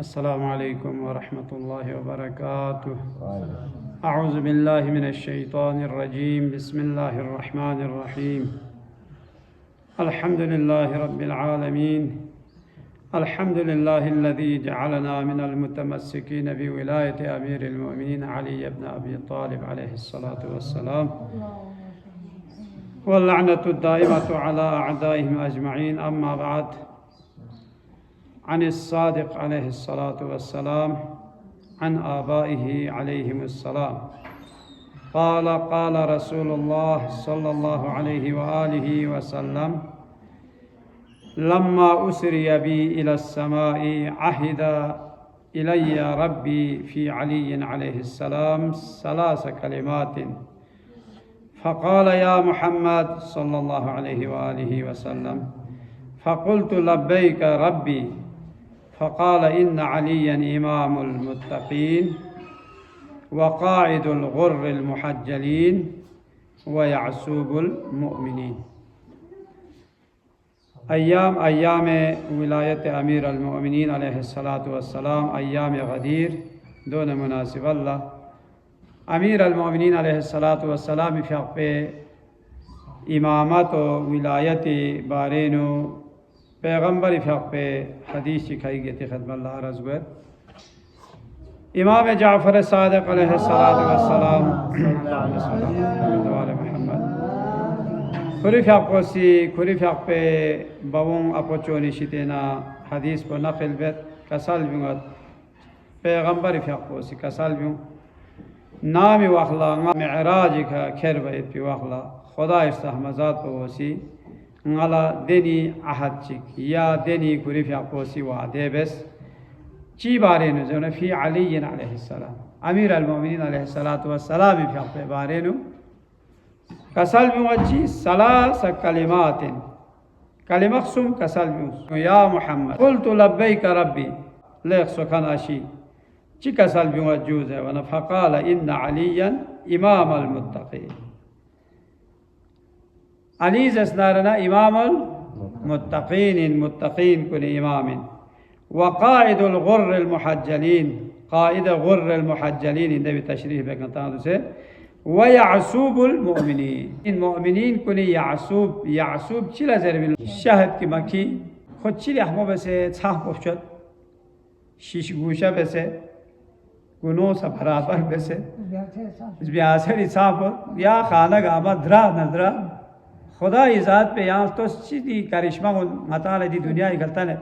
अस्सलामु अलैकुम व रहमतुल्लाहि व बरकातुह। अऊज़ु बिल्लाहि मिनश शैतानिर रजीम। बिस्मिल्लाहिर रहमानिर रहीम। अल्हम्दुलिल्लाहि रब्बिल आलमीन। अल्हम्दुलिल्लाहिल्लज़ी जअलना मिनल मुतमस्सिकीन बिविलायति अमीरिल मुमिनीन अली इब्न अबी तालिब अलैहिस्सलातु वस्सलाम वल्लअनतु दाइमतु अला अअदाइहिम अजमईन। अम्मा बाद। अनिस्सादिक़ अलैहिस्सलातु वस्सलाम अन आबाइहि अलैहिमुस्सलाम क़ाल क़ाल रसूलुल्लाह सल्लल्लाहु अलैहि व आलिहि वसल्लम लम्मा उसरिय बी इलस्समाई अहिदा इलय्या रब्बी फ़ी अलिय्यिन अलैहिस्सलाम सलास कलिमातिन फ़क़ाल या मुहम्मद सल्लल्लाहु अलैहि व आलिहि वसल्लम फ़क़ुल्तु लब्बैक रब्बी फ़क़ाल इन्न अलिय्यन इमामुल मुत्तक़ीन व क़ाइदुल गुर्रिल मुहज्जलीन व यअसूबुल मुमिनीन। अय्याम विलायत अमीर अल मुमिनीन अलैहिस्सलातु वस्सलाम अय्याम गदीर दोन मुनासिब अल्लाह अमीर अल मुमिनीन अलैहिस्सलातु वस्सलाम फ़िक़े इमामत व विलायत बारेनो पैगम्बर फ़िक़े हदीस सिखाई गई थी खिदमत अर्ज़ हुए। इमाम जाफ़र सादिक़ अलैहिस्सलातु वस्सलाम खुरी फ़िक़े बवों अपोचोनी शितेना हदीस पर नक़ल बेत कसल बिंगत पैगम्बर फ़िक़े कसल बिंग नाम वखला मेराज का खेर बैत पी वखला खुदा इस्तेहमज़ात पर वसी ngala deni ahad chik ya deni kuri फ़िक़े वादे बस ची बारे नु जो फ़ी अलिय्यिन अलैहिस्सलाम अमीर अल मुमिनीन अलैहिस्सलातु वस्सलाम फ़िक़े बारे नु कसल बिंगची सलास कलिमातिन कलिमक़सुम कसल बिंग या मुहम्मद क़ुल्तु लब्बैक रब्बी लेख सुखन आशी ची कसल बिंग जूज़ है वना फ़क़ाल इन्न अलिय्यन इमामुल मुत्तक़ीन अली जसनारना इमामुल मुत्तक़ीन मुत्तक़ीन कुन इमामिन व क़ाइदुल गुर्रिल मुहज्जलीन क़ाइद गुर्रिल मुहज्जलीन इंदे भी तशरीह बेकता से व यअसूबुल मुमिनीन इन मुमिनीन कुन यअसूब चिला जरबिल शहद की मक्खी खुद चिली हमो बसे छाह पोछत शीश गुशा बसे गुनो सा बराबर बसे ब्यासरी छाप या खाना गामा द्रा नद्रा खुदा इज़ात पे यहाँ तो सीधी करिश्मा को माताले दी दुनिया ही करता है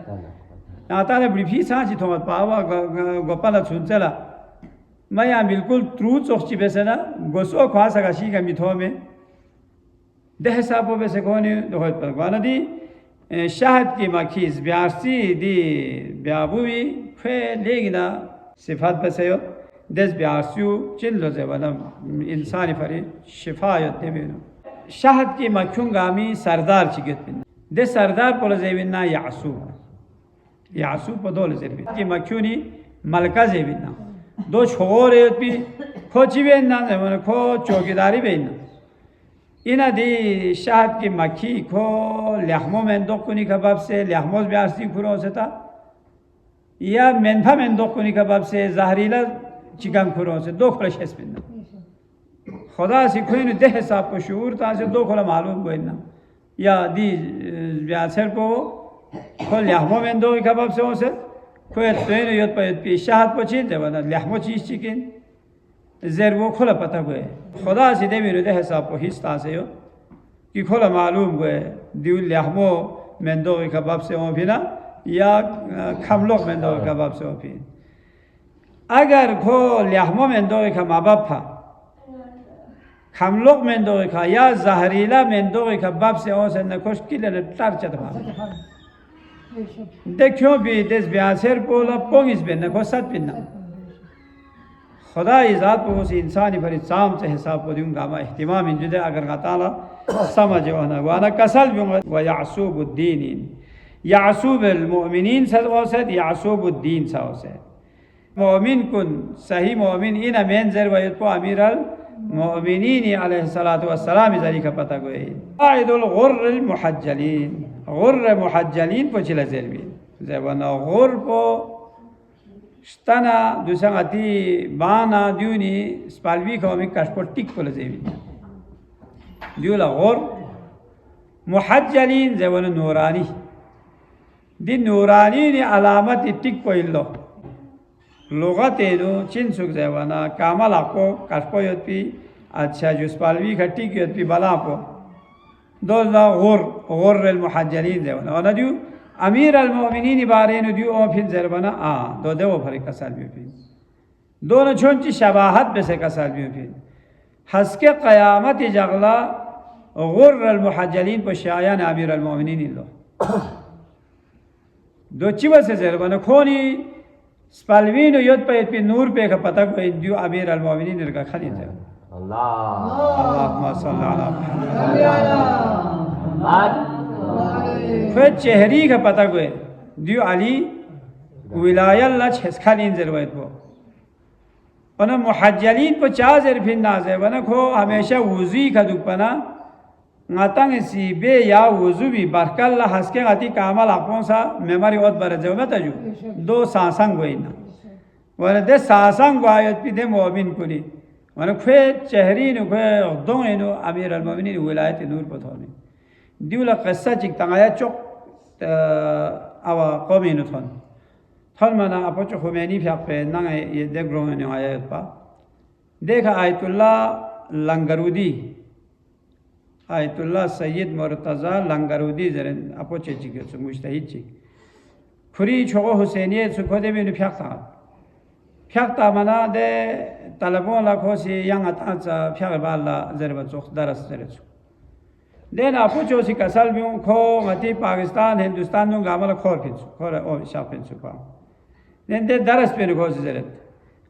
माताले बड़ी भी सांची तो मत पावा गोपाला सुनचला मैं यहाँ बिल्कुल ट्रूथ सोची बेसे ना गोसो ख्वास का शी का मिथो में देह सापो बेसे कोनी दोहत पर वाना दी शहद की मखीज ब्यासी दी ब्याबुई फे लेगिना सिफात बेसे यो देश ब्यासियो चिल्लो से वाना इंसानी फरी शिफायत देवेनो शहद की मक्खुं गामी सरदार चिगत बिन दे सरदार पोल जेबिना यासूब पदोल जेबिन की मक्खुनी मलका जेबिना दो छोरे भी खोची बेना जमाने खो चौकीदारी बेना इना दी शहद की मक्खी खो लहमो में दो कुनी कबाब से लहमोज ब्यासी खुरो से था या मेंफा में दो कुनी कबाब से जहरीला चिकन खुरो से दो खुलशेस बिना खुदा सिखोइन देह साहब को शूर था से दो खोला मालूम कोई ना या दी ब्यासर को खोल लहमो में दो कबाब से उसे कोई ट्रेन युद्ध पर पी शहद को चीज़ है वरना लहमो चीज़ चिकन ज़ेर वो खोला पता कोई खुदा से देवी देह साहब को हिस्सा से हो कि खोला मालूम कोई दिल लहमो में दो कबाब से हो भी ना या खमलोक में दो कबाब से हो भी अगर खो लहमो में दो कबाब था खमलोक में दो का या जहरीला में दो कबाब से हो से न खुश किले न तार चतवा देखियो भी देश ब्यासर पोला पोंगिस बे न खुशत बिना खुदा इज़ात को उस इंसानी फरी साम से हिसाब को दूंगा मैं इहतिमाम इंजुदे अगर गताला समझ वाना कसल भी व यअसूबुद्दीन यअसूबुल मुमिनीन से यअसूबुद्दीन से मोमिन कुन सही मोमिन इन मेन जर वयत को अमीर अल मुमिनीन अलैहिस्सलातु वस्सलाम जरी का पता कोई क़ाइदुल गुर्रिल मुहज्जलीन गुर्र मुहज्जलीन पोचिला जरबी जबना गुर को स्तना दुसंगती बाना दिउनी स्पाल्वी खमी कशपोटिक कोल जेवी दिउला और मुहज्जलीन जेवन नूरानी दी नूरानी ने अलामत टिक कोइल्लो लुगतेनो चिनसुक जेवना कामल आपको कशपो योत्पी अच्छा जो स्पाल्वी खटिक योत्पी बलापो दोला और मुहज्जलीन जेवना और दिउ अमीर अल-मोमिनीन बारे नु दियो फिर जरबना दो देवो फरे कसाल भी फिर दोनों छोंची शबाहत बेसे कसाल भी फिर हस के क़यामत जगला गुर्र अल-मुहज्जलीन पर शायान अमीर अल-मोमिनीन लो दो चिवा से जरबना खोनी स्पाल्वीन योद पे नूर पे का पता को दियो अमीर अल-मोमिनीन का खाली जर अल्लाहुम्मा सल्ली अला मुहम्मद फिर चेहरी का पता को दियो अली विलायल्ला छसखालीन जरवत वो वना मुहज्जलीन को चाजर फिर नाज़े वना खो हमेशा वुज़ी का दुपना ngатang si be ya wuzu bi barkalla haske gati kamal aponsa memory ot bare jaw metaju do sasang goina wala de sasang goayat pi de mu'min kuni wala khwe chehri nu khwe dong enu amir al mu'minin wilayat nur pothoni diula qissa chik tangaya chok awa qomi nu thon mana apocho khomeini phyak pe nang ye de grong ne ayat pa dekha ayatullah langarudi आयतुल्लाह सैयद Murtaza Langarudi जरन अपोचे चिके सु मुजतहिद चिक खुरी छोगो हुसैनिये सुखोदे में फ्याक्ता मना दे तलबों लाखोसी यंग अताचा फ्याग बाला जरब चोख दरस जरचु देन अपोचो सी कसल बियों खो मती पाकिस्तान हिंदुस्तान नु गामल खोर फिंसु खोर ओ शाफिंसु पा देन दे दरस पे खो से जरत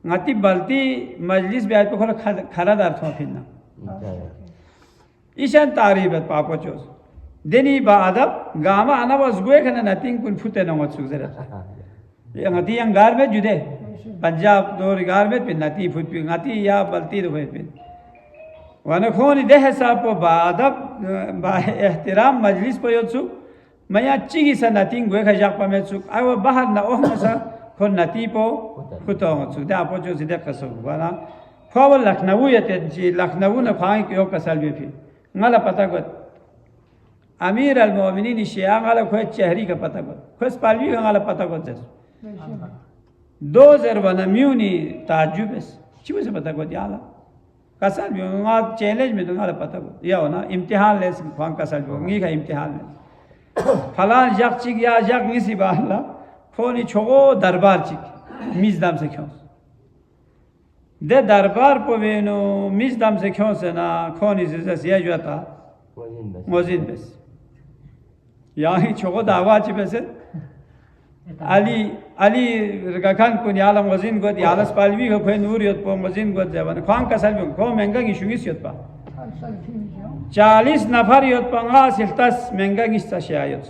ngati balti majlis be ayat खोर खरा दर थो फिनना ईशान तारीबत पापोचोस देनी बादब गामा आना बस गुए खना नथिंग कुन फुटे न मत सुगजरा ये ngati yang gar में जुदे पंजाब दोर गार में पिन नती फुट पि ngati या बलती दो पे वाना खोनी दे हिसाब को बादब बा एहतराम मजलिस पे योसु मया चिगी सा नथिंग गुए खजाक pa में सुक आयो बाहर ना ओह सा खोन नती पो फुटो मत दे आपोचो सिदे कसो वाना खोव लखनऊ यते जी लखनऊ न फाई क्यों कसल भी फिर ngala pata got amir al mu'minin shi'a ngala khoy chehri ka pata got khoy spalvi ka ngala pata got jes do zarbana miuni taajub es chibo se pata got yala kasal bi nga challenge में तो ngala pata got ya na imtihan les khang kasal bi ngi ka imtihan les falan jak chik ya jak ngisi bala khoni chogo darbar chik mizdam se khos दे दरबार पवेनो मिजदम से क्यों से ना खोनी से सिया जुआता मोजिन base यहाँ छोको दावा ची बेसे अली रगाखान को नियाला मोजिन को याला स्पाल्वी को कोई नूर योत पो मोजिन को जवान खान कसल भी को महंगा की शुगिस योत पा 40 नफर योत पंगा सिल्तास महंगा की स्ताशिया योत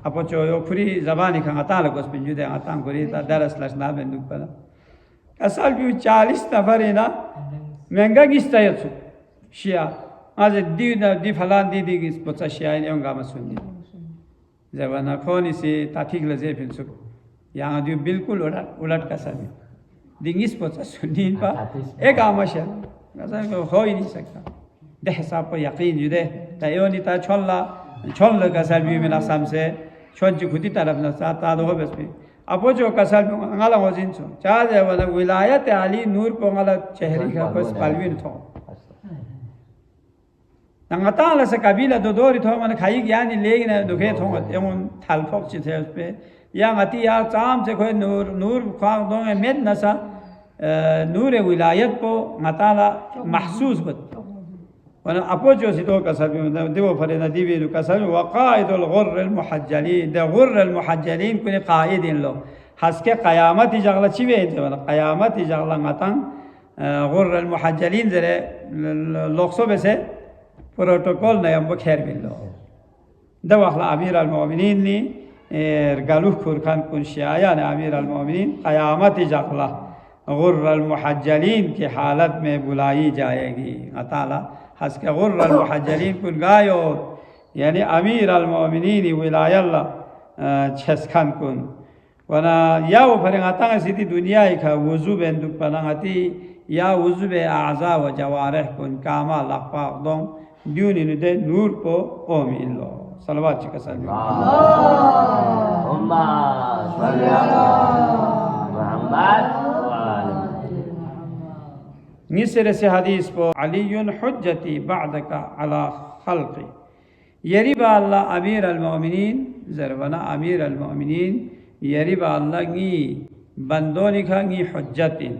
अपो चो यो खुरी जबानी खांगा ताल को स्पिंजु दे आतां खुरी ता दरस लसना बंदूक पला असल भी 40 नफर है ना महंगा किस्ता है तो शिया आज दी फलान दी किस बच्चा शिया ने उनका मसूली जवाना खोनी से ताथिक लजे फिर सुख यहाँ दियो बिल्कुल उलट का सभी दिंगिस बच्चा सुनी पा एक आमशा ऐसा हो ही नहीं सकता दे हिसाब पर यकीन जुदे तायो नहीं ता छोल का सभी में नासम से छोड़ जो खुदी तरफ ना साथ आदो हो बस भी अपोचो कसल ngala ngozin so chaje wala wilayat ali nur po ngala chehri ka bas palvin tho ngata la sa kabila do dori tho man khai gyani legi na dukhe tho emun thal phok chi the pe ya ngati ya cham se khoi nur khang dong med na sa nur wilayat po ngata la mahsus bat wala apocho si to kasal devo fare na divi kasal wa qaidul ghurr al muhajjalin da ghurr al muhajjalin kuni qaidin lo haske qiyamati jagla chive wala qiyamati jagla ngatan ghurr al muhajjalin zere lokso bese protocol na yambo khair billo da wala amir al mu'minin ni galuh kurkan kun shiaya na amir al mu'minin qiyamati jagla ghurr al muhajjalin ki halat mein बुलाई जाएगी अताला हस के गुर्र अल मुहज्जलीन कुन गायो यानी अमीर अल मोमिनीन विलायल्ला छसखान कुन वना या वो फरेंग आता सीधी दुनिया ही खा वजू बेन दुख पलंगती या वजू बे आज़ा व जवारह कुन कामा लखपा दों ड्यून इनुदे नूर को ओमिलो सलवात चिका सल्लु अल्लाहुम्मा सल्ली अला मुहम्मद व आले निसर से हदीस पो अलीयुन हुज्जती बअदका अला खल्क़ी यरिबा अल्लाह अमीर अल-मोमिनीन ज़रवना अमीर अल-मोमिनीन यरिबा अल्लाह गी बंदों का गी हुज्जतिन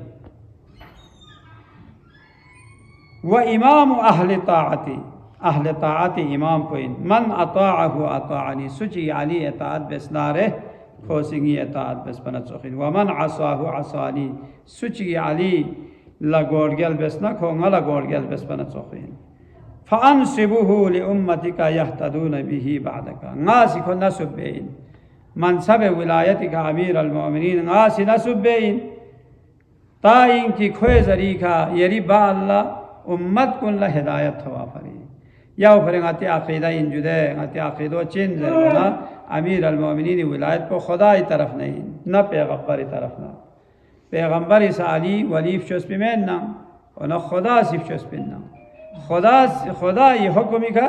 व इमाम अहल ताअती इमाम कोइन मन अताअहु अताअनी सुची अली अताअत बेस्नारे खोसिंगी अताअत बेस्पना चोखिन व मन असाहु असानी सुची अली लगोरगल बेस्ना खोंगा लगोरगल बेस्पना चोखिन फ़अनसिबुहु लिउम्मतिका यहतदून बिही बअदका गासी को नसुबेइन मनसब विलायतिका अमीर अल-मोमिनीन गासी नसुबेइन ताइन की खोए जरीका यरिबा अल्लाह उम्मत कुल्ला हिदायत हवा फरी या फरेंगाती अक़ीदा इंजुदे गाती अक़ीदो चिन जरना अमीर अल-मोमिनीन विलायत को खुदा की तरफ नहीं न पैगंबर की तरफ ना पैगंबर इस अली वलीफ चुस्पिमेन ना और न खुदा सिफ चुस्पिन ना खुदा ये हुक्म का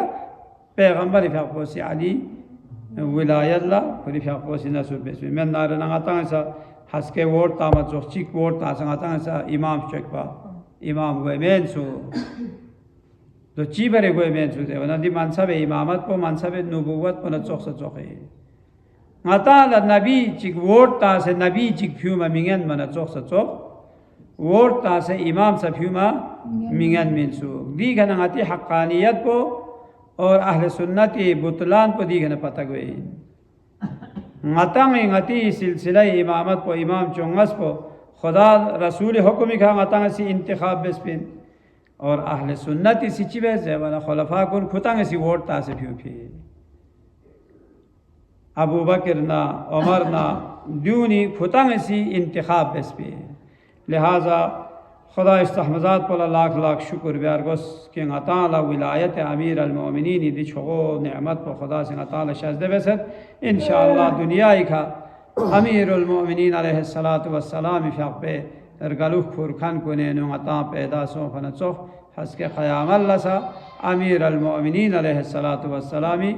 पैगंबर फ़ाक़ोसी अली विलायत ला पूरी फ़ाक़ोसी नसुब बेसुब मैं नारे नगाता सा हस्के वोट तामा चोचिक वोट तासंगाता सा इमाम चकवा इमाम गोए मेंसु तो चीबरे गोए मेंसु दे वना दी मनसब इमामत को मनसब नबुवत को न चोख चोखे ngata la nabi chik word ta se nabi chik phuma mingen mana chok sa chok word ta se imam sa phuma mingen minsu di gana ngati haqqaniyat ko और अहले सुन्नती बुतलान को दी गना पता गई ngata ngati सिलसिला इमामत को इमाम चोंगस को खुदा रसूल हुक्म का ngata सी इंतखाब बेस्पिन और अहले सुन्नती सिचिबे जेवना खुलफा कुन खुतांग सी वोट ता से फ्यूफी अबू बकर ना उमर ना दूनी खुतांग सी इंतखाब बेस्पी लिहाजा खुदा इस्तहमदात पर लाख लाख शुक्र ब्यारगोस के ताला विलायत अमीर अल-मोमिनीन दी छोगो नेमत पर खुदा से ताला शज़दे बेसत इंशाअल्लाह दुनिया का अमीर अल-मोमिनीन अलैहिस्सलातु वस्सलाम फ़ाक़ पे रगलुख फुरखान को ने नुता पैदा सो फनचोफ हस के क़याम अल्लाह अमीर अल-मोमिनीन अलैहिस्सलातु वस्सलामी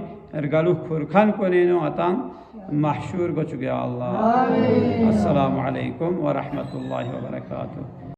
रगलुख फुरखान को ने नुता महशूर को चुके अल्लाह अस्सलामु अलैकुम व रहमतुल्लाहि व बरकातुहू।